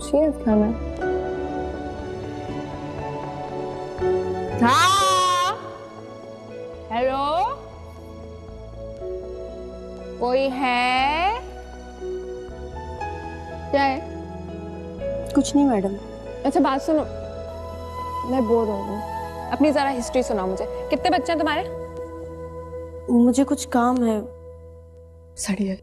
खामोशी है इस घर में। हाँ, हेलो, कोई है? क्या है? कुछ नहीं मैडम। अच्छा बात सुनो, मैं बोर हो रही हूँ, अपनी जरा हिस्ट्री सुनाओ मुझे। कितने बच्चे हैं तुम्हारे? मुझे कुछ काम है। सड़िए।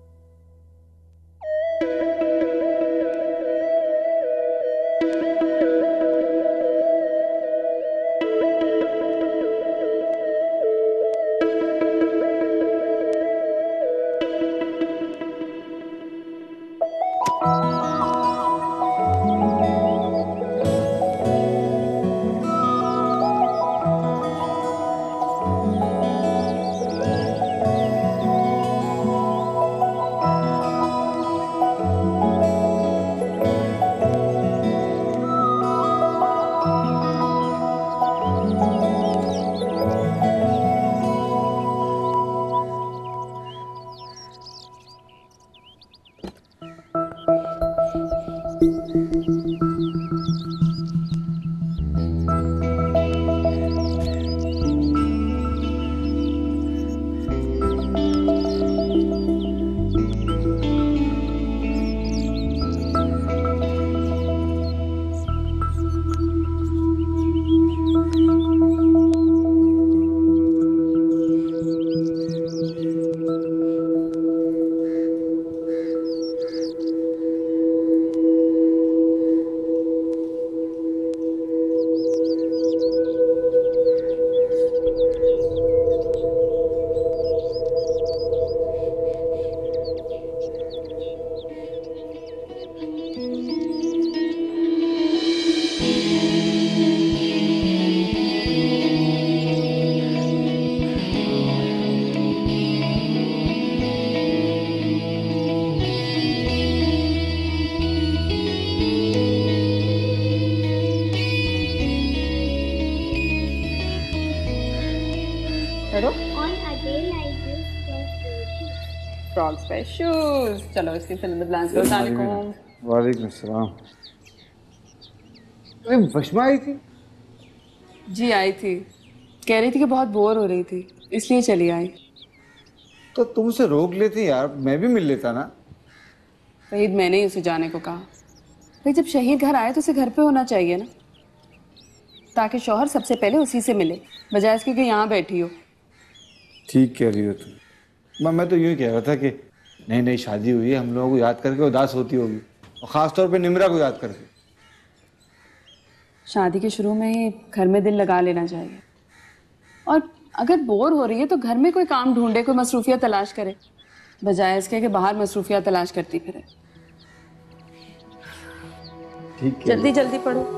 फ्रॉग्स पे शूज। चलो इसकी फिल्म प्लान करो। अस्सलाम वालेकुम सलाम। अरे वशमा आई थी? जी आई थी, कह रही थी कि बहुत बोर हो रही थी इसलिए चली आई। तो तुम उसे रोक लेती यार, मैं भी मिल लेता ना। वहीद मैंने ही उसे जाने को कहा। भाई जब शहीद घर आए तो उसे घर पे होना चाहिए ना, ताकि शौहर सबसे पहले उसी से मिले, बजाय इसके कि यहाँ बैठी हो। ठीक कह रही हो तुम। मैं तो यूं ही कह रहा था कि नई नई शादी हुई है, हम लोगों को याद करके उदास होती होगी, और खास तौर पे निम्रा को याद करके। शादी के शुरू में ही घर में दिल लगा लेना चाहिए, और अगर बोर हो रही है तो घर में कोई काम ढूंढे, कोई मसरूफियत तलाश करे, बजाय इसके कि बाहर मसरूफियत तलाश करती फिरे। ठीक है, जल्दी जल्दी पढ़ो।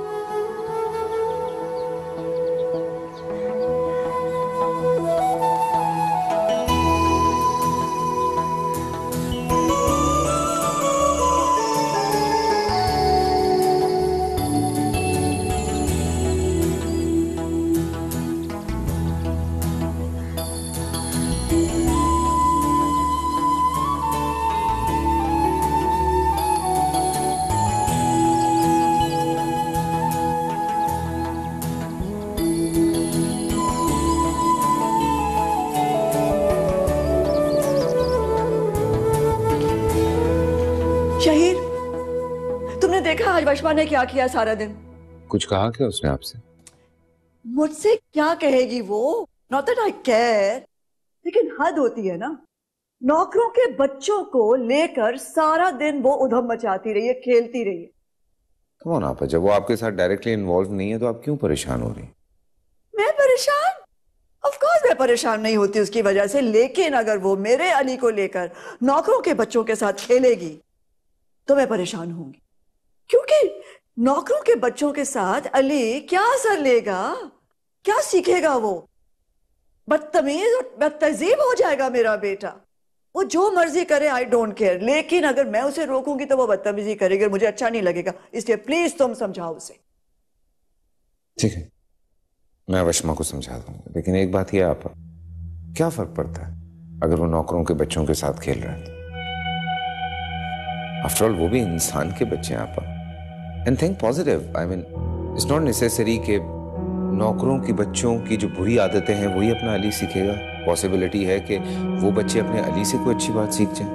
शहीद, तुमने देखा आज वशमा ने क्या किया सारा दिन? कुछ कहा क्या उसने आपसे? मुझसे क्या कहेगी वो? नॉट दैट आई केयर, लेकिन हद होती है ना। नौकरों के बच्चों को लेकर सारा दिन वो उधम मचाती रही है, खेलती रही है। कम ऑन आपा, जब वो आपके साथ डायरेक्टली इन्वॉल्व नहीं है तो आप क्यों परेशान हो रही? मैं परेशान? ऑफ कोर्स मैं परेशान नहीं होती उसकी वजह से, लेकिन अगर वो मेरे अली को लेकर नौकरों के बच्चों के साथ खेलेगी तो मैं परेशान होंगी, क्योंकि नौकरों के बच्चों के साथ अली क्या असर लेगा, क्या सीखेगा? वो बदतमीज और बदतहजीब हो जाएगा मेरा बेटा। वो जो मर्जी करे, आई डोंट केयर, लेकिन अगर मैं उसे रोकूंगी तो वो बदतमीजी करेगी, मुझे अच्छा नहीं लगेगा। इसलिए प्लीज तुम समझाओ उसे। ठीक है, मैं वशमा को समझा दूंगा, लेकिन एक बात यह आपा, क्या फर्क पड़ता है अगर वो नौकरों के बच्चों के साथ खेल रहा है? आफ्टर ऑल वो भी इंसान के बच्चे हैं आपा। And think positive. I mean it's not necessary कि नौकरों की बच्चों की जो बुरी आदतें हैं वही अपना अली सीखेगा। पॉसिबिलिटी है कि वो बच्चे अपने अली से कोई अच्छी बात सीख जाएं।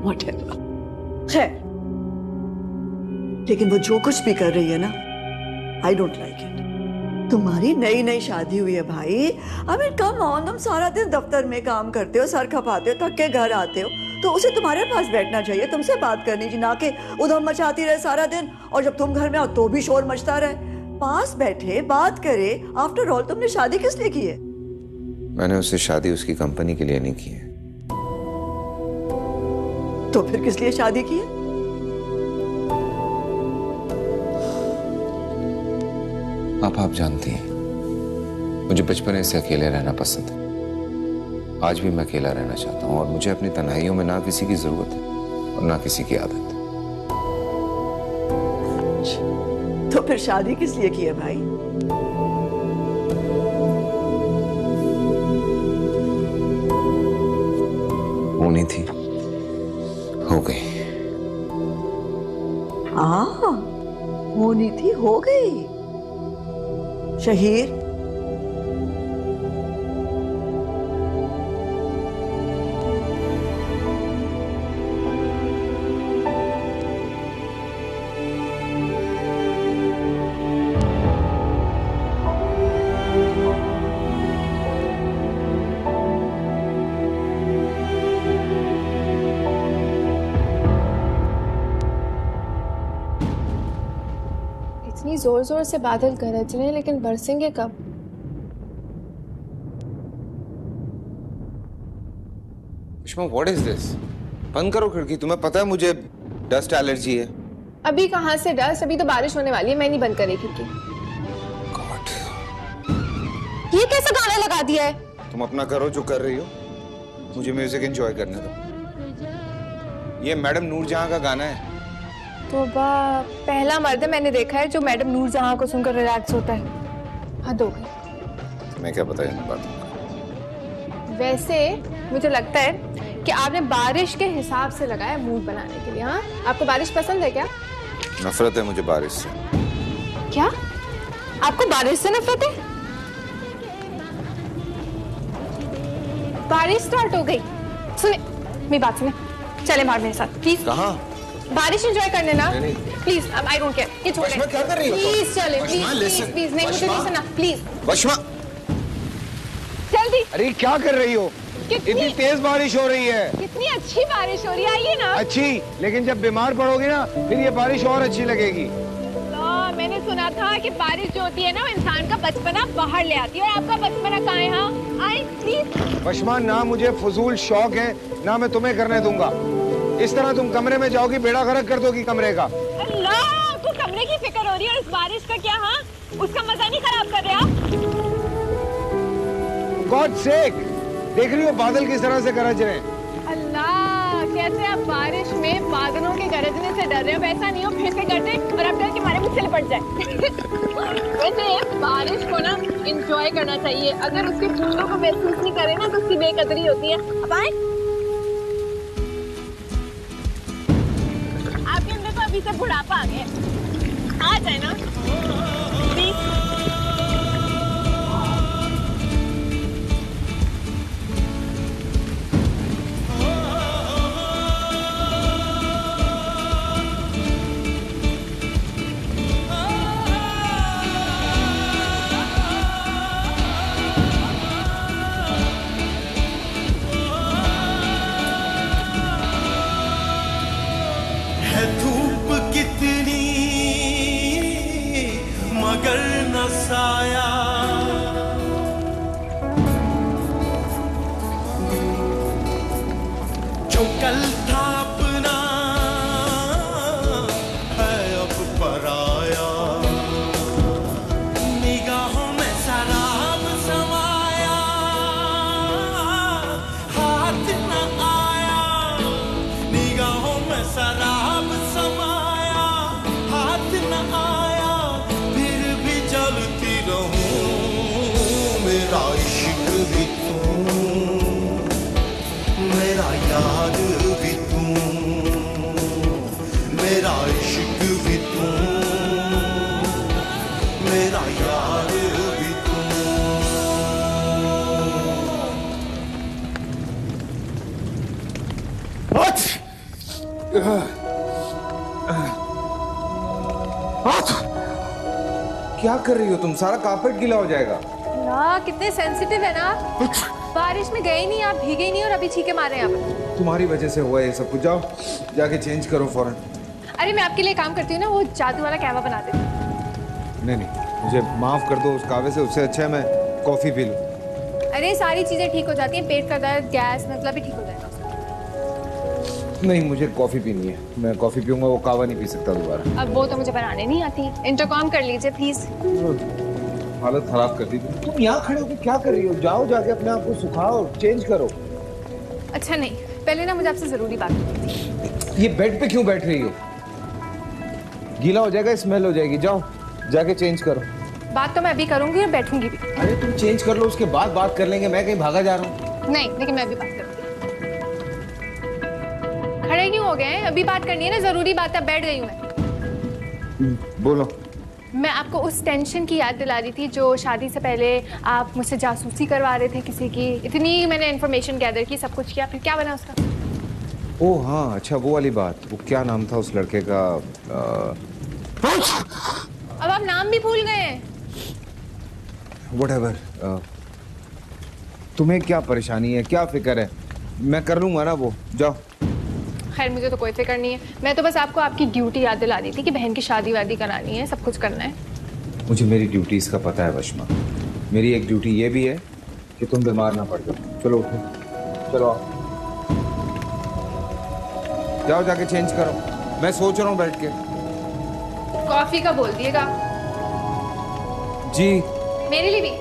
Whatever. खैर, लेकिन वो जो कुछ भी कर रही है ना, आई डोंट लाइक इट। तुम्हारी नई नई शादी हुई है भाई। आई मीन कम ऑन, तुम सारा दिन दफ्तर में काम करते हो, सर खपाते हो, थक के घर आते हो, तो उसे तुम्हारे पास बैठना चाहिए, तुमसे बात करनी चाहिए, ना कि उधम मचाती रहे सारा दिन, और जब तुम घर में आओ तो भी शोर मचता रहे। पास बैठे बात करे। आफ्टर ऑल तुमने शादी किस लिए की है? मैंने उससे शादी उसकी कंपनी के लिए नहीं की है। तो फिर किस लिए शादी की है? आप जानती हैं मुझे बचपन से अकेले रहना पसंद है। आज भी मैं अकेला रहना चाहता हूँ और मुझे अपनी तन्हाइयों में ना किसी की जरूरत है और ना किसी की आदत। तो फिर शादी किस लिए की है भाई? होनी थी, हो गई। हाँ, होनी थी, हो गई। शहीर, इतनी जोर जोर से बादल गरज रहे हैं, लेकिन बरसेंगे कब? What is this? बंद करो खिड़की। तुम्हें पता है मुझे डस्ट एलर्जी है। अभी कहाँ से डस्ट? अभी तो बारिश होने वाली है। मैं नहीं बंद करी खिड़की। गॉड, ये कैसा गाना लगा दिया है? तुम अपना करो जो कर रही हो, मुझे म्यूजिक एंजॉय करने दो। ये मैडम नूरजहां का गाना है। तो पहला मर्द है मैंने देखा है जो मैडम नूरजहां को सुनकर रिलैक्स होता है। हद हो गई। तुम्हें क्या पता इन बातों का? वैसे मुझे लगता है कि आपने बारिश के हिसाब से लगाया मूड बनाने के लिए। हाँ, आपको बारिश पसंद है क्या? नफरत है मुझे बारिश से। क्या आपको बारिश से नफरत है? बारिश स्टार्ट हो गई। सुने मेरी बात सुने, चले बाहर मेरे साथ प्लीज। कहाँ? बारिश एंजॉय करने ना प्लीज। आई डोंट केयर, ये छोड़ दे। क्या कर रही हो? प्लीज चले, प्लीज प्लीज। नहीं, मुझे नहीं सुनना प्लीज। वश्मा, जल्दी। अरे क्या कर रही हो? इतनी तेज बारिश हो रही है। कितनी अच्छी बारिश हो रही है, आइए ना। अच्छी, लेकिन जब बीमार पड़ोगे ना फिर ये बारिश और अच्छी लगेगी। मैंने सुना था कि बारिश जो होती है ना, इंसान का बचपना बाहर ले आती है। और आपका बचपना कहाँ है? हाँ, आई प्लीज। वश्मा, ना मुझे फजूल शौक है ना मैं तुम्हें करने दूंगा। इस तरह तुम कमरे में जाओगी, बेड़ा गर्क कर दोगी कमरे का। अल्लाह, आपको कमरे की फिक्र हो रही है और इस बारिश का क्या? हाँ, उसका मजा नहीं खराब कर रहे आप? गॉड सेक, देख रही हो बादल किस तरह से गरज रहे हैं। अल्लाह, कैसे आप बारिश में बादलों के गरजने से डर रहे हो? वैसा नहीं हो फिर से कर दे और आप डर के मारे मुझसे लिपट जाए। वैसे बारिश को ना एंजॉय करना चाहिए। अगर उसके बूंदों को महसूस नहीं करे ना तो उसकी बेकदरी होती है। अब आए, आपके अंदर तो अभी से बुढ़ापा आ गया। आ जाए ना प्लीज। धूप कितनी मगर न साया, जो कल था अपना है अब पराया, निगाहों में शराब समाया, हाथ न आया, निगाहों में शराब समाया, हाथ न आया, फिर भी जलती रहूं, मेरा इश्क भी तू, मेरा यार भी क्या कर रही हो तुम? सारा कारपेट गीला हो जाएगा। ना कितने सेंसिटिव है ना। बारिश में गए नहीं आप, भीगे नहीं और अभी छींके मारे हैं आप। तुम्हारी वजह से हुआ ये सब कुछ। जाओ जाके चेंज करो फौरन। अरे मैं आपके लिए काम करती हूँ ना, वो जादू वाला कहवा बना दे। नहीं नहीं, मुझे माफ कर दो उस कहवे से। उससे अच्छा है मैं कॉफी पी लूं। अरे सारी चीजें ठीक हो जाती हैं, पेट का दर्द, गैस, मतलब भी ठीक हो जाएगा। नहीं, मुझे कॉफी पीनी है। मैं कॉफी पीऊंगा, वो कहवा नहीं पी सकता दोबारा। अब वो तो मुझे बनाने नहीं आती। इंटरकॉम कर लीजिए प्लीज। हालत खराब कर दी तुम यहाँ खड़े होकर क्या कर रही हो? जाओ जाके अपने आप को सुखाओ, चेंज करो। अच्छा नहीं, पहले ना मुझे आपसे जरूरी बात करनी थी। ये बेड पे क्यों बैठ रही हो? गीला हो जाएगा, स्मेल हो जाएगी। जाओ जाके चेंज करो। बात तो मैं अभी करूंगी और बैठूंगी भी। अरे तुम चेंज कर लो, उसके बाद बात कर लेंगे। मैं कहीं भागा जा रहा हूँ? नहीं, लेकिन मैं अभी बात करूंगी। खड़े क्यों हो गए हैं? अभी बात करनी है ना, जरूरी बात है। बैठ गई हूँ मैं। बोलो। मैं आपको उस टेंशन की याद दिला रही थी जो शादी से पहले आप मुझसे जासूसी करवा रहे थे किसी की। इतनी मैंने इन्फॉर्मेशन गैदर की, सब कुछ किया, फिर क्या बना उसका? ओह हाँ, अच्छा वो वाली बात। वो क्या नाम था उस लड़के का? अब आप नाम भी भूल गए हैं। Whatever, तुम्हें क्या परेशानी है, क्या फिक्र है? मैं कर लूंगा ना वो। जाओ। खैर मुझे तो कोई फिक्र नहीं है। मैं तो बस आपको आपकी ड्यूटी याद दिला दी थी कि बहन की शादी वादी करानी है, सब कुछ करना है। मुझे मेरी ड्यूटीज का पता है वशमा। मेरी एक ड्यूटी ये भी है कि तुम बीमार ना पड़ जाओ। चलो उठो, चलो आओ। जाओ जाके चेंज करो। मैं सोच रहा हूँ बैठ के। कॉफी का बोल दिएगा। जी। मेरे लिए भी।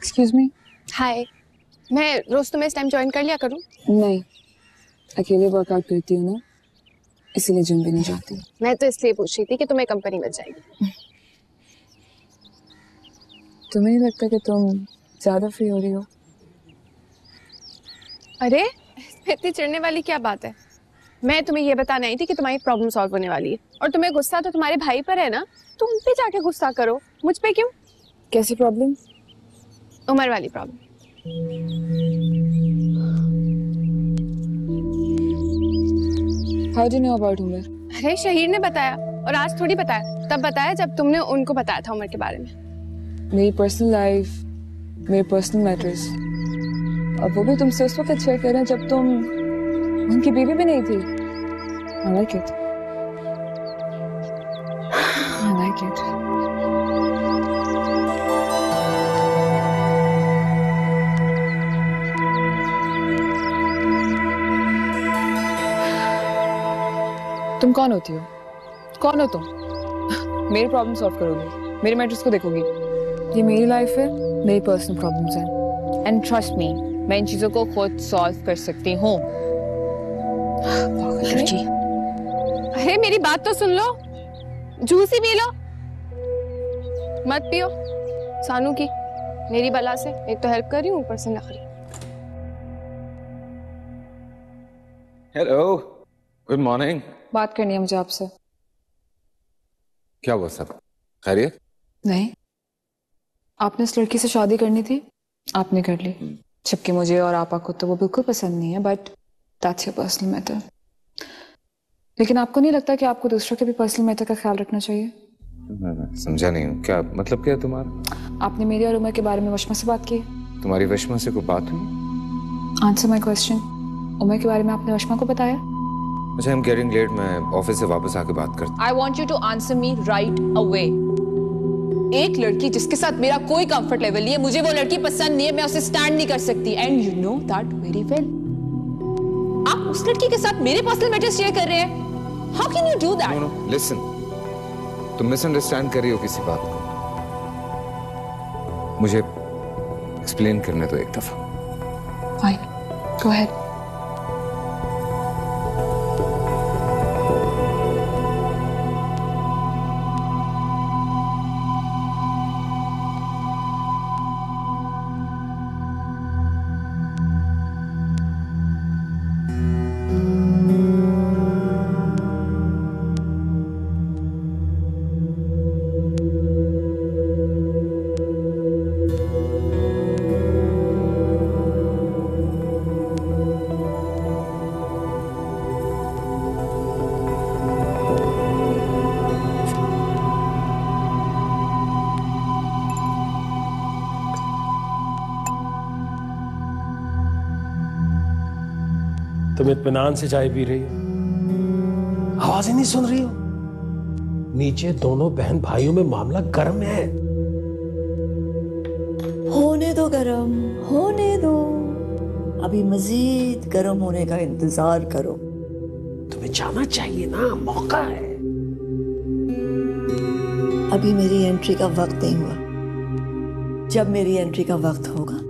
Excuse me. हाय, मैं रोज तुम्हें इस टाइम ज्वाइन कर लिया करूं? नहीं, अकेले वर्कआउट करती हूँ ना, इसीलिए जिम भी नहीं जाती। मैं तो इसलिए पूछ रही थी कि तुम्हें कंपनी मिल जाएगी। तुम्हें नहीं लगता कि तुम ज्यादा फ्री हो रही हो? अरे इसमें इतनी चिढ़ने वाली क्या बात है? मैं तुम्हें ये बताने आई थी कि तुम्हारी प्रॉब्लम सॉल्व होने वाली है, और तुम्हें गुस्सा तो तुम्हारे भाई पर है ना, तुम पे जाके गुस्सा करो, मुझ पे क्यों? कैसी प्रॉब्लम? उमर वाली problem. How do you know about Umar? अरे शहीर ने बताया, और आज थोड़ी बताया, तब बताया जब तुमने उनको बताया था उमर के बारे में। मेरी पर्सनल लाइफ, मेरे पर्सनल मैटर्स, और वो भी तुमसे उस वक्त शेयर कर रहे हैं जब तुम उनकी बीवी भी नहीं थी। I like it. I like it. तुम कौन होती हो? कौन हो तुम? मेरी प्रॉब्लम सॉल्व करोगी, मेरे मैटर्स को देखोगी। ये मेरी लाइफ है, मेरी पर्सनल प्रॉब्लम्स हैं। एंड ट्रस्ट मी, मैं इन चीजों को खुद सॉल्व कर सकती हूँ। अरे मेरी बात तो सुन लो, जूस ही पी लो, मत पियो सानू की मेरी बला से। एक तो हेल्प कर रही हूँ, ऊपर से नखरी। Hello, good morning. बात करनी है मुझे आपसे। क्या हुआ सब? खैरियत? नहीं, आपने इस लड़की से शादी करनी थी, आपने कर ली, जबकि मुझे और आपा को तो वो बिल्कुल पसंद नहीं है, but that's your personal matter. लेकिन आपको नहीं लगता कि आपको दूसरों के भी पर्सनल मैटर का ख्याल रखना चाहिए? मैं समझा नहीं हूँ, क्या मतलब क्या है तुम्हारा? आपने मेरी और उमर के बारे में वशमा से बात की? तुम्हारी वशमा से कोई बात हुई? Answer my question. उमर के बारे में आपने वशमा को बताया? अच्छा, आई एम गेटिंग लेट, मैं ऑफिस से वापस आके बात करता। I want you to answer me right away. एक लड़की जिसके साथ मेरा कोई कंफर्ट लेवल नहीं है, मुझे वो लड़की पसंद नहीं है, मैं उसे स्टैंड नहीं कर सकती, and you know that very well. आप उस लड़की के साथ मेरे पर्सनल मैटर्स शेयर कर रहे हैं? How can you do that? No no, listen, तुम मिसअंडरस्टैंड कर रही हो किसी बात को। मुझे एक्सप्लेन करने दो एक दफा। Fine, go ahead. तुम इत्मीनान से चाय पी रही हो, आवाजें नहीं सुन रही हो? नीचे दोनों बहन भाइयों में मामला गर्म है। होने दो गरम, होने दो। अभी मजीद गरम होने का इंतजार करो। तुम्हें जाना चाहिए ना, मौका है। अभी मेरी एंट्री का वक्त नहीं हुआ। जब मेरी एंट्री का वक्त होगा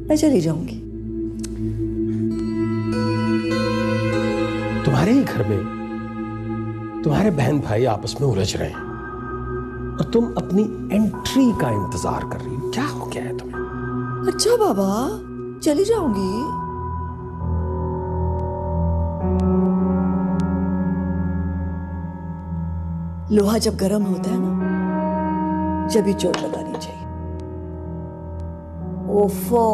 मैं चली जाऊंगी। तुम्हारे ही घर में तुम्हारे बहन भाई आपस में उलझ रहे हैं और तुम अपनी एंट्री का इंतजार कर रही हो। क्या हो गया है तुम्हें? अच्छा बाबा, चली जाऊंगी। लोहा जब गर्म होता है ना, जब ही चोट लगानी चाहिए। ओफो,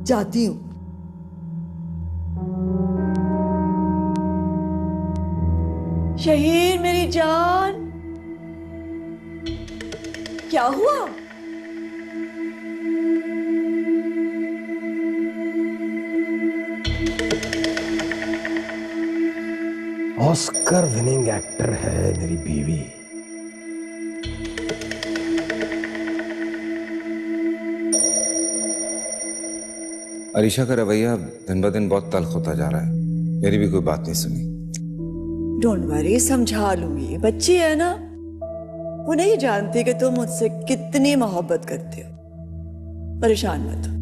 जाती हूं। शहीन मेरी जान, क्या हुआ? ऑस्कर विनिंग एक्टर है मेरी बीवी। अरीशा का रवैया दिन ब दिन बहुत तल्ख होता जा रहा है। मेरी भी कोई बात नहीं सुनी। डोंट वरी, समझा लूंगी। बच्ची है ना, वो नहीं जानती कि तुम मुझसे कितनी मोहब्बत करते हो। परेशान मत हो।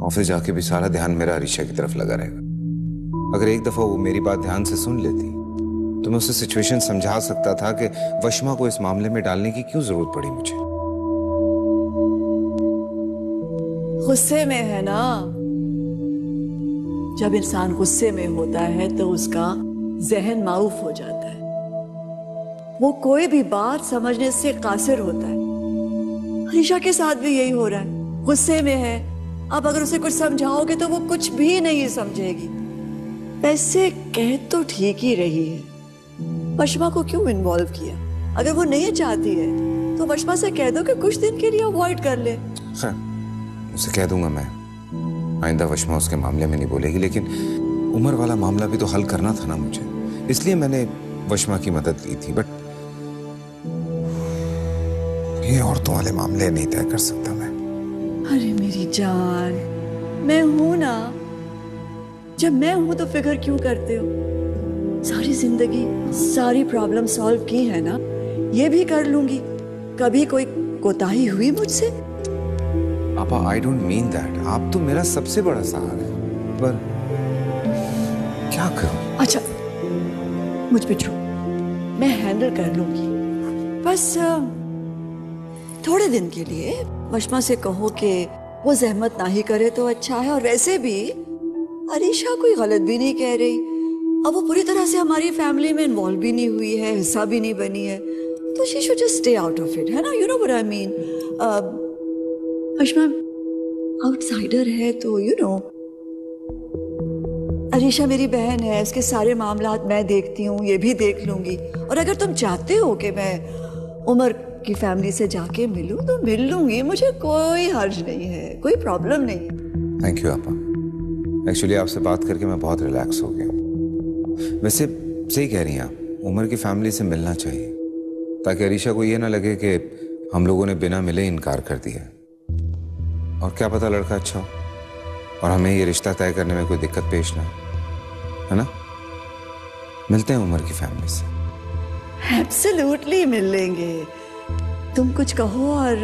ऑफिस जाके भी सारा ध्यान मेरा अरीशा की तरफ लगा रहेगा। अगर एक दफा वो मेरी बात ध्यान से सुन लेती तो मैं उसे सिचुएशन समझा सकता था कि वशमा को इस मामले में डालने की क्यों जरूरत पड़ी मुझे। गुस्से में है ना। जब इंसान गुस्से में होता है तो उसका जहन माऊफ हो जाता है। वो कोई भी बात समझने से कासिर होता है। अरीशा के साथ भी यही हो रहा है। गुस्से में है, अब अगर उसे कुछ समझाओगे तो वो कुछ भी नहीं समझेगी। वैसे कह तो ठीक ही रही है। वशमा को क्यों इन्वॉल्व किया? अगर वो नहीं चाहती है तो वशमा से कह दो कि कुछ दिन के लिए अवॉइड कर ले। उसे कह दूंगा मैं। आइंदा वशमा उसके मामले में नहीं बोलेगी। लेकिन उमर वाला मामला भी तो हल करना था ना मुझे, इसलिए मैंने वशमा की मदद ली थी। बट ये औरतों वाले मामले नहीं तय कर सकता मैं। अरे मेरी जान, मैं हूं ना। जब मैं हूं तो फिक्र क्यों करते हो? सारी जिंदगी सारी प्रॉब्लम सॉल्व की है ना, ये भी कर लूंगी। कभी कोई कोताही हुई मुझसे? पापा, आई डोंट मीन दैट। आप तो मेरा सबसे बड़ा सहारा है, पर क्या करूं? अच्छा, मुझ पे छोड़, मैं हैंडल कर लूंगी। बस थोड़े दिन के लिए वशमा से कहो कि वो जहमत ना ही करे तो अच्छा है। और वैसे भी अरीशा कोई गलत भी नहीं कह रही। अब वो पूरी तरह से हमारी फैमिली में इन्वॉल्व भी नहीं हुई है, हिस्सा भी नहीं बनी है, तो she should just stay out of it, है ना? You know what I mean. Washma outsider है तो यू नो, अरीशा मेरी बहन है, उसके सारे मामलात मैं देखती हूँ, ये भी देख लूंगी। और अगर तुम चाहते हो कि मैं उमर की फैमिली से जाके मिलूं तो मिल लूंगी। मुझे कोई हर्ज नहीं है, कोई प्रॉब्लम नहीं है। थैंक यू आपा। एक्चुअली आपसे बात करके मैं बहुत रिलैक्स हो गया। वैसे सही कह रही हैं आप, उमर की फैमिली से मिलना चाहिए ताकि अरीशा को ये ना लगे कि हम लोगों ने बिना मिले इनकार कर दिया। और क्या पता लड़का अच्छा हो और हमें ये रिश्ता तय करने में कोई दिक्कत पेश ना आए, है ना? मिलते हैं उमर की फैमिली से। एब्सोल्युटली मिल लेंगे। तुम कुछ कहो और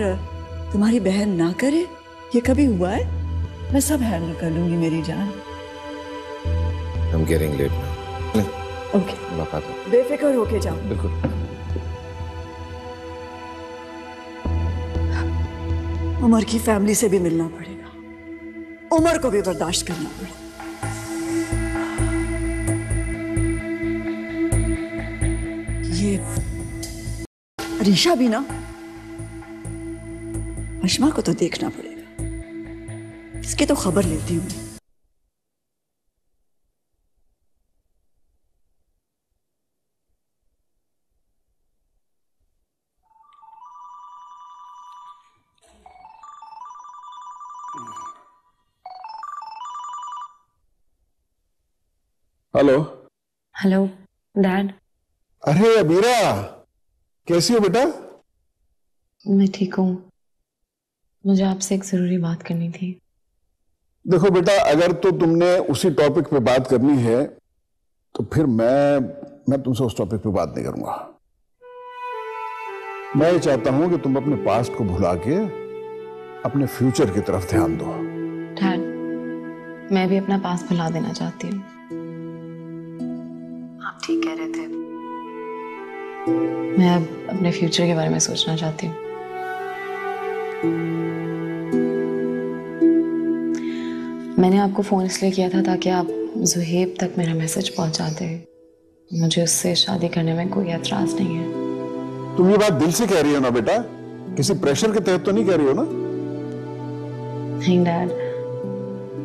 तुम्हारी बहन ना करे, ये कभी हुआ है? मैं सब हैंडल कर लूंगी मेरी जान। I'm getting late now. Okay, मुलाकात हो। बेफिक्र होके जाओ। बिल्कुल। उमर की फैमिली से भी मिलना पड़ेगा, उमर को भी बर्दाश्त करना पड़ेगा। ये अरीशा भी ना, वशमा को तो देखना पड़ेगा। इसकी तो खबर लेती हूँ। हेलो। Hello dad. अरे अबीरा, कैसी हो बेटा? मैं ठीक हूँ। मुझे आपसे एक जरूरी बात करनी थी। देखो बेटा, अगर तो तुमने उसी टॉपिक पे बात करनी है तो फिर मैं तुमसे उस टॉपिक पे बात नहीं करूंगा। मैं ये चाहता हूं कि तुम अपने पास्ट को भुला के अपने फ्यूचर की तरफ ध्यान दो। डैड, मैं भी अपना पास्ट भुला देना चाहती हूँ। आप ठीक कह रहे थे। मैं अब अपने फ्यूचर के बारे में सोचना चाहती हूँ। मैंने आपको फोन इसलिए किया था ताकि आप जुहेब तक मेरा मैसेज पहुंचाते। मुझे उससे शादी करने में कोई एतराज नहीं है। तुम ये बात दिल से कह रही हो ना बेटा? किसी प्रेशर के तहत तो नहीं कह रही हो ना? नहीं डैड,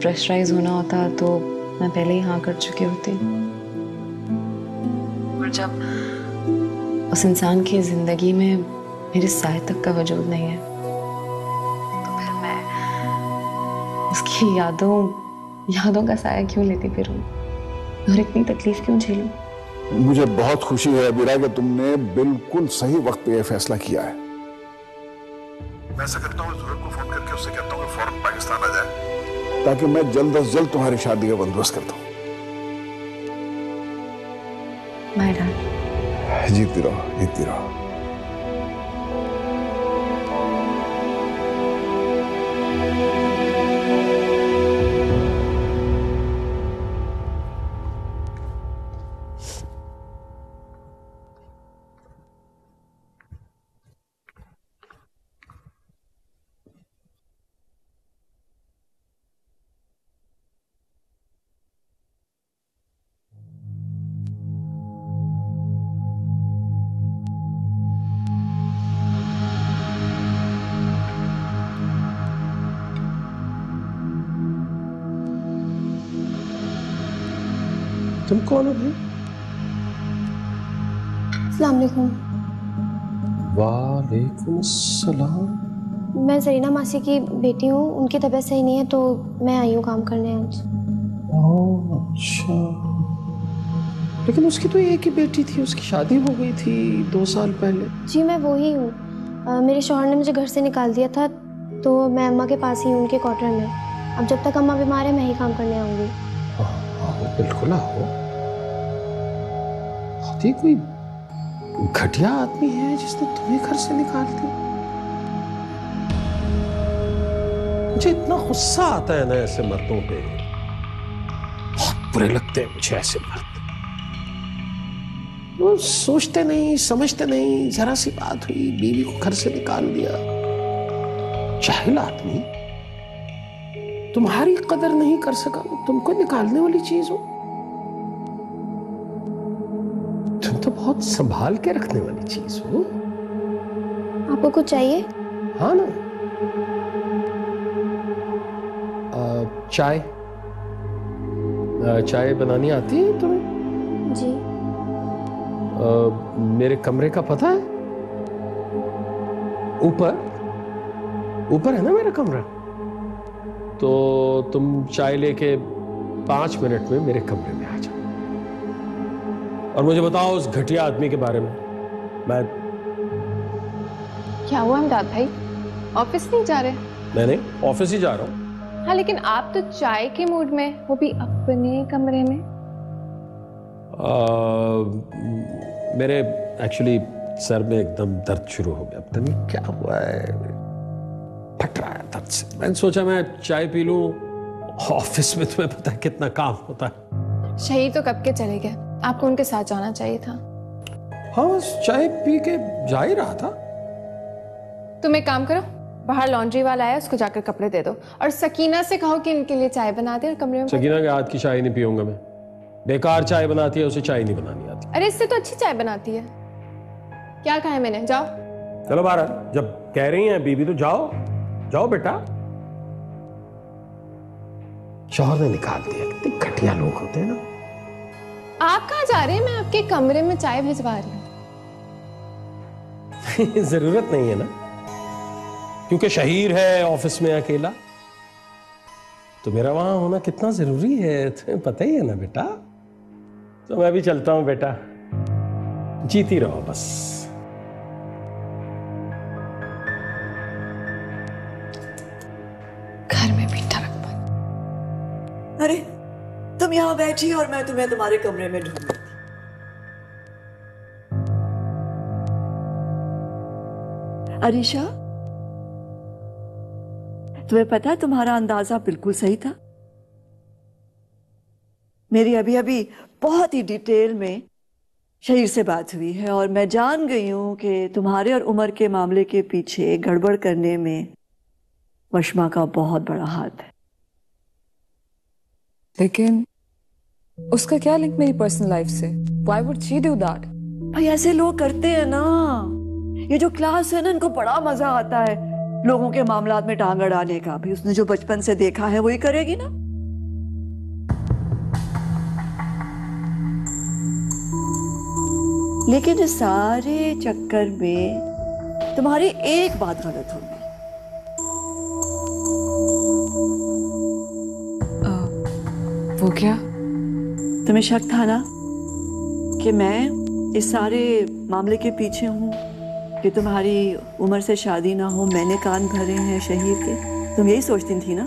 प्रेशराइज होना होता तो मैं पहले ही हाँ कर चुकी होती। और जब उस इंसान की जिंदगी में मेरे साए तक का वजूद नहीं है तो फिर मैं उसकी यादों का साया क्यों लेती फिरूं और इतनी तकलीफ क्यों झेलूं? मुझे बहुत खुशी है अबीरा कि तुमने बिल्कुल सही वक्त पे यह फैसला किया है। मैं ऐसा करता हूँ, ज़ुहैब को फोन करके उससे कहता हूँ कि फौरन पाकिस्तान आ जाए ताकि मैं जल्द अज जल्द तुम्हारी शादी का बंदोबस्त करता हूँ। Bye dad. जीतती रहो, जीतती रहो। तुम कौन हो भाई? अस्सलाम वालेकुम। वालेकुम अस्सलाम। मैं जरीना मासी की बेटी हूँ। उनकी तबीयत सही नहीं है तो मैं आई हूँ काम करने आज। ओह अच्छा, लेकिन उसकी तो एक ही बेटी थी, उसकी शादी हो गई थी 2 साल पहले। जी मैं वो ही हूँ। मेरे शौहर ने मुझे घर से निकाल दिया था तो मैं अम्मा के पास ही हूँ, उनके क्वार्टर में। अब जब तक अम्मा बीमार है मैं ही काम करने आऊँगी। आओ, बिल्कुल आओ। ये कोई घटिया आदमी है जिसने तुम्हें घर से निकाल दिया। मुझे इतना गुस्सा आता है ना ऐसे मर्दों पे, बहुत बुरे लगते हैं मुझे ऐसे मर्द। वो सोचते नहीं, समझते नहीं, जरा सी बात हुई बीवी को घर से निकाल दिया। जाहिल आदमी, तुम्हारी कदर नहीं कर सका, तुमको निकालने वाली चीज हो। तुम तो बहुत संभाल के रखने वाली चीज हो। आपको कुछ चाहिए? हाँ ना, चाय चाय बनानी आती है तुम्हें? जी। मेरे कमरे का पता है? ऊपर है ना मेरा कमरा। तो तुम चाय लेके 5 मिनट में मेरे कमरे में आ जाओ और मुझे बताओ उस घटिया आदमी के बारे में। मैं क्या हुआ इमदाद भाई, ऑफिस नहीं जा रहे? मैंने ऑफिस ही जा रहा हूँ। हाँ लेकिन आप तो चाय के मूड में, वो भी अपने कमरे में। मेरे एक्चुअली सर में एकदम दर्द शुरू हो गया, पता नहीं क्या हुआ है, फट रहा है दर्द से। मैंने सोचा मैं चाय पी लूं। ऑफिस में तुम्हें पता है कितना काम होता है। शहीद तो कब के चले गए, आपको उनके साथ जाना चाहिए था। हाँ बस चाय पी के जा ही रहा था। तुम एक काम करो, बाहर लॉन्ड्री वाला है, उसको जाकर कपड़े दे दो और सकीना से कहो कि इनके लिए चाय बना दे और कमरे में। सकीना के हाथ की चाय नहीं पीऊंगा मैं, बेकार चाय बनाती है, उसे चाय नहीं बनानी आती। अरे इससे तो अच्छी चाय बनाती है। क्या कहा है मैंने? जाओ। चलो बाहर, जब कह रही हैं बीबी तो जाओ जाओ बेटा। शौहर ने निकाल दिया, कितने घटिया लोग होते हैं ना। आप कहाँ जा रहे हैं? मैं आपके कमरे में चाय भिजवा रही हूँ। जरूरत नहीं है ना, क्योंकि शहीर है ऑफिस में अकेला, तो मेरा वहां होना कितना जरूरी है तुम्हें पता ही है ना बेटा। तो मैं भी चलता हूं बेटा, जीती रहो बस। घर में भी ठनक बंद। अरे तुम यहाँ बैठी और मैं तुम्हें तुम्हारे कमरे में ढूंढ रही थी। अरीशा, तुम्हें पता है तुम्हारा अंदाजा बिल्कुल सही था। मेरी अभी अभी बहुत ही डिटेल में शहीर से बात हुई है और मैं जान गई हूं कि तुम्हारे और उमर के मामले के पीछे गड़बड़ करने में वशमा का बहुत बड़ा हाथ है। लेकिन उसका क्या लिंक मेरी पर्सनल लाइफ से? Why would she do that? भाई ऐसे लोग करते हैं ना। ये जो क्लास है ना, इनको बड़ा मजा आता है लोगों के मामलात में टांग अड़ाने का। भी उसने जो बचपन से देखा है वही करेगी ना। लेकिन इस सारे चक्कर में तुम्हारी एक बात गलत होगी। वो क्या? तुम्हें शक था ना कि मैं इस सारे मामले के पीछे हूं, कि तुम्हारी उम्र से शादी ना हो, मैंने कान भरे हैं शहीर के। तुम यही सोचती थी ना?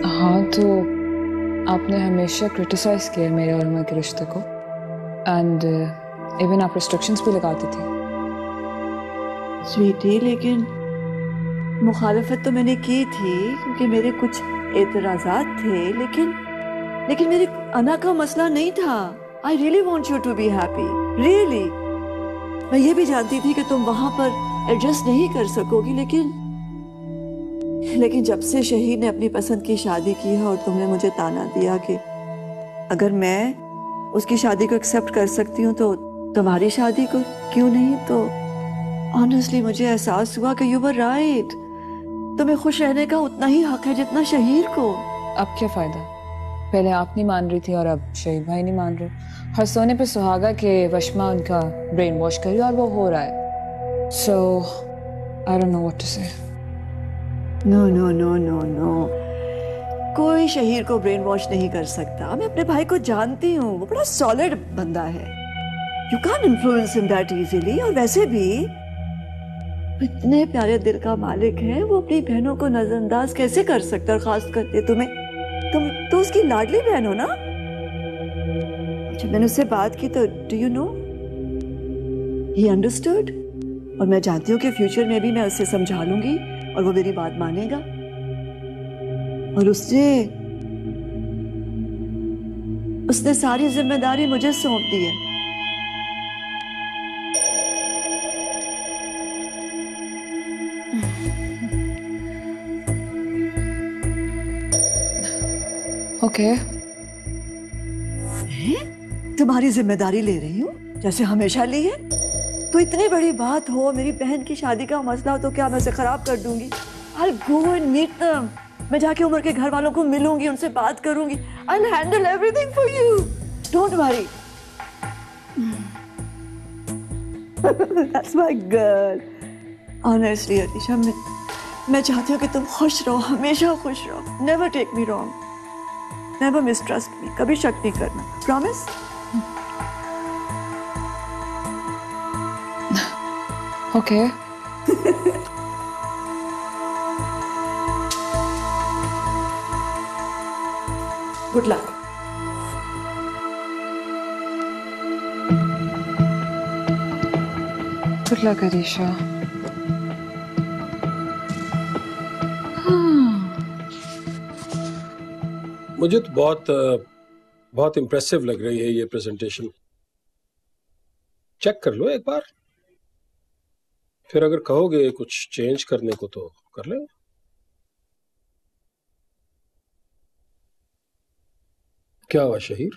हाँ, तो आपने हमेशा क्रिटिसाइज किया मेरे और उमर के रिश्ते को, एंड इवन आप रिस्ट्रिक्शंस भी लगाती थी। स्वीटी, लेकिन मुखालफत तो मैंने की थी क्योंकि मेरे कुछ एतराजात थे, लेकिन मेरे अना का मसला नहीं था। I really want you to be happy, really. मैं ये भी जानती थी कि तुम वहां पर एडजस्ट नहीं कर सकोगी, लेकिन जब से शहीद ने अपनी पसंद की शादी की है और तुमने मुझे ताना दिया कि अगर मैं उसकी शादी को एक्सेप्ट कर सकती हूँ तो तुम्हारी शादी को क्यों नहीं, तो ऑनेस्टली मुझे एहसास हुआ कि यू वर राइट। तुम्हें खुश रहने का उतना ही हक है जितना शहीर को। अब क्या फायदा? पहले आप नहीं मान रही थी और अब शहीद भाई नहीं मान रहे। हर सोने पे सुहागा के वशमा उनका ब्रेन वॉश करी और वो हो रहा है। So I don't know what to say. No no no no no, कोई शहीर को ब्रेन वॉश नहीं कर सकता। मैं अपने भाई को जानती हूँ, वो बड़ा सॉलिड बंदा है। You can't influence him that easily. और वैसे भी इतने प्यारे दिल का मालिक है, वो अपनी बहनों को नजरअंदाज कैसे कर सकता है? और खास करके तुम तो उसकी लाडली बहन हो ना। जब मैंने उससे बात की तो do you know, he understood. और मैं जानती हूँ कि फ्यूचर में भी मैं उसे समझा लूंगी और वो मेरी बात मानेगा। और उसने सारी जिम्मेदारी मुझे सौंप दी है। ओके, तुम्हारी जिम्मेदारी ले रही हूँ जैसे हमेशा ली है। तो इतनी बड़ी बात हो, मेरी बहन की शादी का मसला हो, तो क्या मैं उसे खराब कर दूंगी? I'll go and meet them. मैं जाके उमर के घर वालों को मिलूंगी, उनसे बात करूंगी। I'll handle everything for you. Don't worry. That's my girl. Honestly, Arisha, मैं चाहती हूँ कि तुम खुश रहो, हमेशा खुश रहो। Never take me wrong. Never mistrust me. कभी शक नहीं करना. Promise? Okay. Good luck. Good luck, Arisha. मुझे तो बहुत इम्प्रेसिव लग रही है ये प्रेजेंटेशन। चेक कर लो एक बार, फिर अगर कहोगे कुछ चेंज करने को तो कर लेंगे। क्या हुआ शहीर?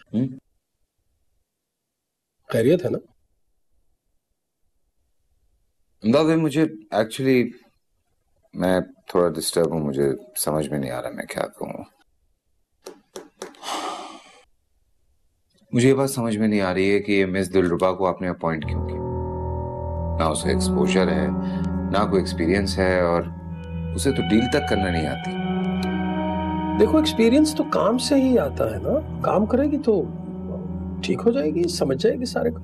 खैरियत है ना? अहमदाद भाई, मुझे एक्चुअली मैं थोड़ा डिस्टर्ब हूँ। मुझे समझ में नहीं आ रहा मैं क्या कहूँ। मुझे ये बात समझ में नहीं आ रही है कि ये मिस दिलरुबा को आपने अपॉइंट क्यों किया। ना उसे एक्सपोजर है, ना कोई एक्सपीरियंस है, और उसे तो डील तक करना नहीं आती। देखो एक्सपीरियंस तो काम से ही आता है ना, काम करेगी तो ठीक हो जाएगी, समझ जाएगी सारे को।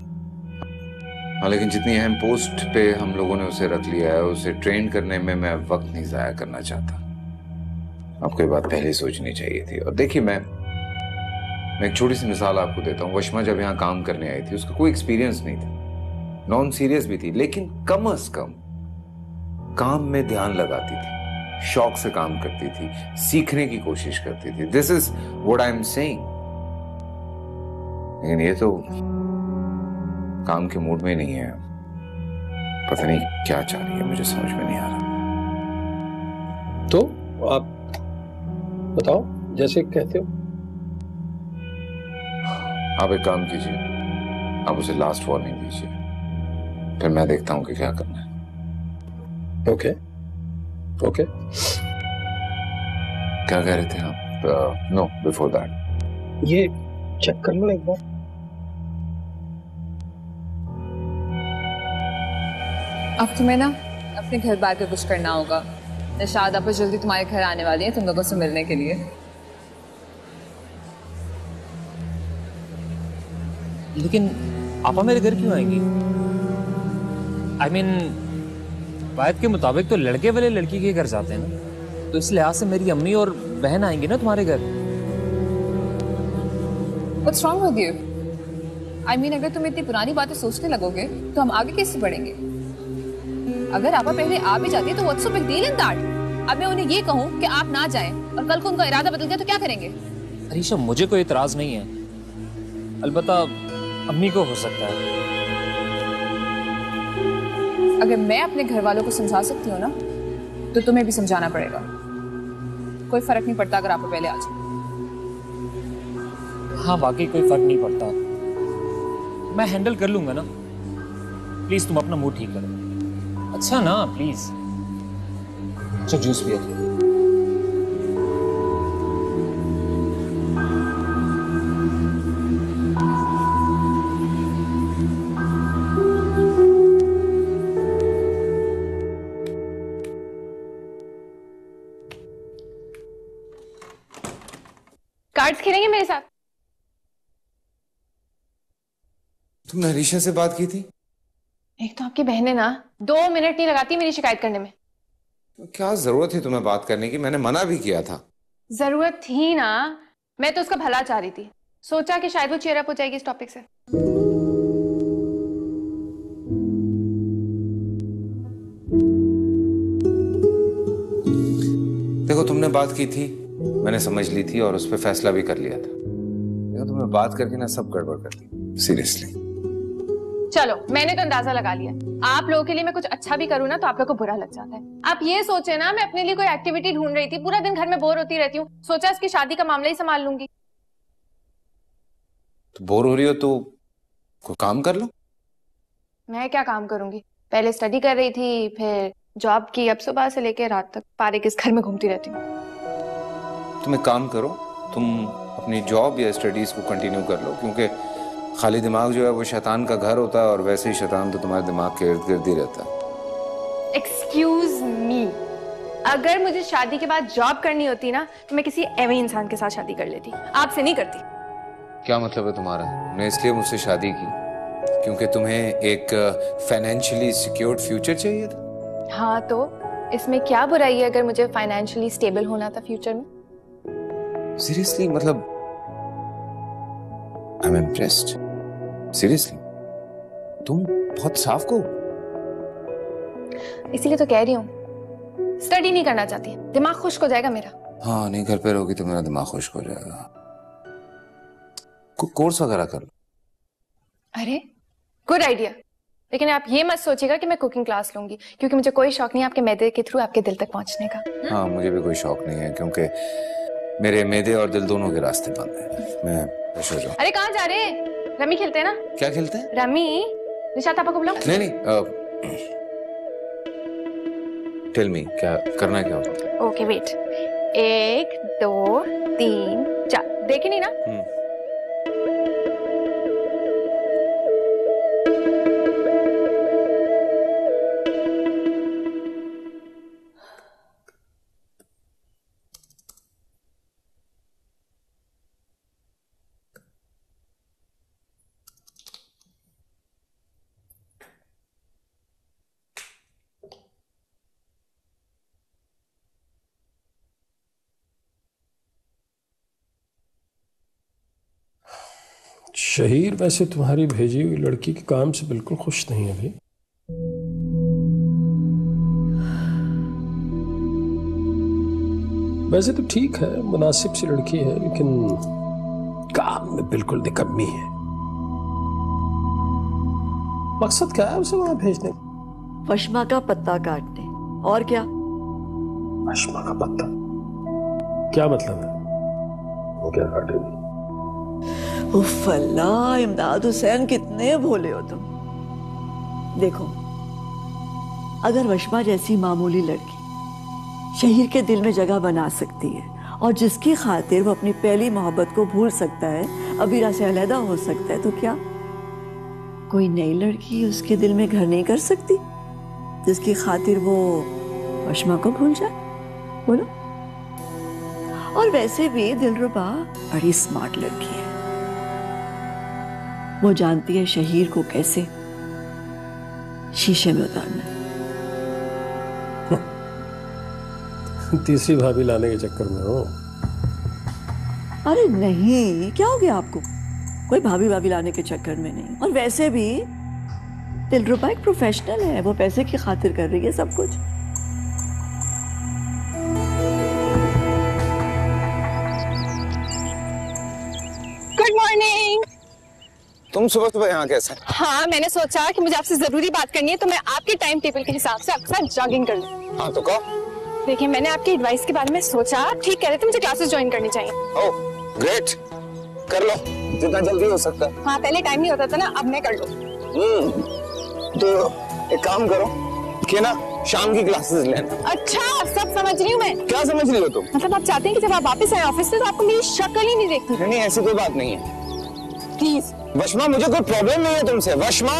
हाँ, लेकिन जितनी अहम पोस्ट पे हम लोगों ने उसे रख लिया है, उसे ट्रेन करने में मैं वक्त नहीं जाया करना चाहता। आपको ये बात पहले सोचनी चाहिए थी। और देखिए, मैं एक छोटी सी मिसाल आपको देता हूँ। वशमा जब यहाँ काम करने आई थी, उसका कोई एक्सपीरियंस नहीं था, नॉन सीरियस भी थी, लेकिन कम से कम काम में ध्यान लगाती थी, शौक से काम करती थी, सीखने की कोशिश करती थी। This is what I am saying. लेकिन ये तो काम के मूड में नहीं है, पता नहीं क्या चाह रही है, मुझे समझ में नहीं आ रहा। तो आप बताओ, जैसे कहते हो। आप एक काम कीजिए, आप उसे लास्ट वार्निंग दीजिए, फिर मैं देखता हूं कि क्या करना है। Okay okay. क्या कह रहे थे आप? नो, बिफोर दैट ये चेक कर लो एक बार। अब तुम्हें ना अपने घर बार के कुछ करना होगा। निशाद आपा जल्दी तुम्हारे घर आने वाली है तुम लोगों से मिलने के लिए। लेकिन आपा मेरे घर क्यों आएंगी? I mean, वायद के मुताबिक तो लड़के वाले लड़की के घर जाते हैं ना, तो इस लिहाज से मेरी अम्मी और बहन आएंगी ना तुम्हारे घर। What's wrong with you? I mean, अगर तुम इतनी पुरानी बातें सोचने लगोगे तो हम आगे कैसे बढ़ेंगे? अगर आपा पहले आ भी जाती है तो what's so big deal in that? अब मैं उन्हें ये कहूँ कि आप ना जाएं और कल को उनका इरादा बदल गया तो क्या करेंगे? अरीशा, मुझे कोई इतराज नहीं है, अलबत्ता अम्मी को हो सकता है। अगर मैं अपने घर वालों को समझा सकती हूँ ना, तो तुम्हें भी समझाना पड़ेगा। कोई फर्क नहीं पड़ता अगर आप पहले आ जाओ। हाँ, वाकई कोई फर्क नहीं पड़ता, मैं हैंडल कर लूंगा ना। प्लीज तुम अपना मूड ठीक करो, अच्छा ना? प्लीज अच्छा जूस पियो। कार्ड्स खेलेंगे मेरे साथ? तुमने अरीशा से बात की थी? एक तो आपकी बहन है ना, 2 मिनट नहीं लगाती मेरी शिकायत करने में। क्या जरूरत थी तुम्हें बात करने की? मैंने मना भी किया था। जरूरत थी ना, मैं तो उसका भला चाह रही थी, सोचा कि शायद वो चेयर अप हो जाएगी इस टॉपिक से। देखो, तुमने बात की थी, मैंने समझ ली थी और उस पर फैसला भी कर लिया था। देखो, तुमने बात करके ना सब गड़बड़ कर दी, सीरियसली। चलो, मैंने तो अंदाजा लगा लिया। आप लोगों के लिए मैं कुछ अच्छा भी करूँ ना तो आप लोगों को बुरा लग जाता है। आप ये सोचे ना, मैं अपने लिए कोई एक्टिविटी ढूंढ रही थी, पूरा दिन घर में बोर होती रहती हूँ, सोचा इसकी शादी का मामला ही संभाल लूंगी। तो बोर हो रही हो तो कोई काम कर लो। मैं क्या काम करूंगी? पहले स्टडी कर रही थी, फिर जॉब की, अब सुबह से लेकर रात तक पारे के इस घर में घूमती रहती हूँ। तुम एक काम करो, तुम अपनी जॉब या स्टडीज को कंटिन्यू कर लो, क्योंकि खाली दिमाग जो है वो शैतान का घर होता है, और वैसे ही शैतान तो तुम्हारे दिमाग के इर्द गिर्द ही रहता है। एक्सक्यूज मी, अगर मुझे शादी के बाद जॉब करनी होती ना तो मैं किसी एवं इंसान के साथ शादी कर लेती, आपसे नहीं करती। क्या मतलब है तुम्हारा? तुमने इसलिए मुझसे शादी की क्योंकि तुम्हें एक फाइनेंशियली सिक्योर्ड फ्यूचर चाहिए था? हाँ, तो इसमें क्या बुराई है अगर मुझे फाइनेंशियली स्टेबल होना था फ्यूचर में? सीरियसली, मतलब आई एम इम्प्रेस्ड। सीरियसली, तुम बहुत साफ को। इसीलिए तो कह रही हूँ, स्टडी नहीं करना चाहती, दिमाग खुश्क हो जाएगा मेरा। हाँ, नहीं घर पे रहोगी तो मेरा दिमाग खुश्क हो जाएगा। कोई कोर्स वगैरह कर लो। अरे गुड आइडिया, लेकिन आप ये मत सोचिएगा कि मैं कुकिंग क्लास लूंगी, क्योंकि मुझे कोई शौक नहीं आपके मैदे के थ्रू आपके दिल तक पहुंचने का। हाँ, मुझे भी कोई शौक नहीं है, क्योंकि मेरे मैदे और दिल दोनों के रास्ते बंद हैं। मैं खुश हो जाऊं। अरे कहाँ जा रहे हैं? रमी खेलते हैं ना? क्या खेलते हैं? रमी, निशात पापा को बुलाओ। नहीं, टेल मी, क्या करना, क्या होता? ओके वेट, 1 2 3 4, देखे नहीं ना? शहीर वैसे तुम्हारी भेजी हुई लड़की के काम से बिल्कुल खुश नहीं है अभी। वैसे तो ठीक है, मुनासिब सी लड़की है, लेकिन काम में बिल्कुल निकम्मी है। मकसद क्या है उसे वहां भेजने? वशमा का पत्ता काटने, और क्या? वशमा का पत्ता क्या मतलब है? वो क्या काटेगी? उफ अल्लाह, इमदाद हुसैन कितने भोले हो तुम। देखो, अगर वशमा जैसी मामूली लड़की शहीर के दिल में जगह बना सकती है और जिसकी खातिर वो अपनी पहली मोहब्बत को भूल सकता है, अबीरा से अलहदा हो सकता है, तो क्या कोई नई लड़की उसके दिल में घर नहीं कर सकती जिसकी खातिर वो वशमा को भूल जाए? बोलो। और वैसे भी दिलरुबा बड़ी स्मार्ट लड़की है। वो जानती है शहीर को कैसे शीशे में उतारना है। तीसरी भाभी लाने के चक्कर में हो? अरे नहीं, क्या हो गया आपको? कोई भाभी भाभी लाने के चक्कर में नहीं। और वैसे भी दिलरुबा एक प्रोफेशनल है, वो पैसे की खातिर कर रही है सब कुछ। Good morning. तुम सुबह सुबह यहाँ कैसे? हाँ, मैंने सोचा कि मुझे आपसे जरूरी बात करनी है, तो मैं आपके टाइम टेबल के हिसाब से आपके साथ जॉगिंग कर लूं। हाँ तो कहो। देखिए, मैंने आपकी एडवाइस के बारे में सोचा, ठीक कह रहे थे, मुझे क्लासेस ज्वाइन करनी चाहिए। ओह ग्रेट, कर लो जितना जल्दी हो सकता है। हाँ, पहले टाइम नहीं होता था ना, अब मैं कर लूं। तो एक काम करो कि ना शाम की क्लासेस लेना। अच्छा, सब समझ रही हूँ मैं। क्या समझ रही हो तुम? मतलब आप चाहते हैं कि जब आप वापस आए ऑफिस से तो आपको मेरी शक्ल ही नहीं देखती? नहीं, ऐसी कोई बात नहीं है। प्लीज। वशमा, मुझे कोई प्रॉब्लम नहीं है तुमसे। वशमा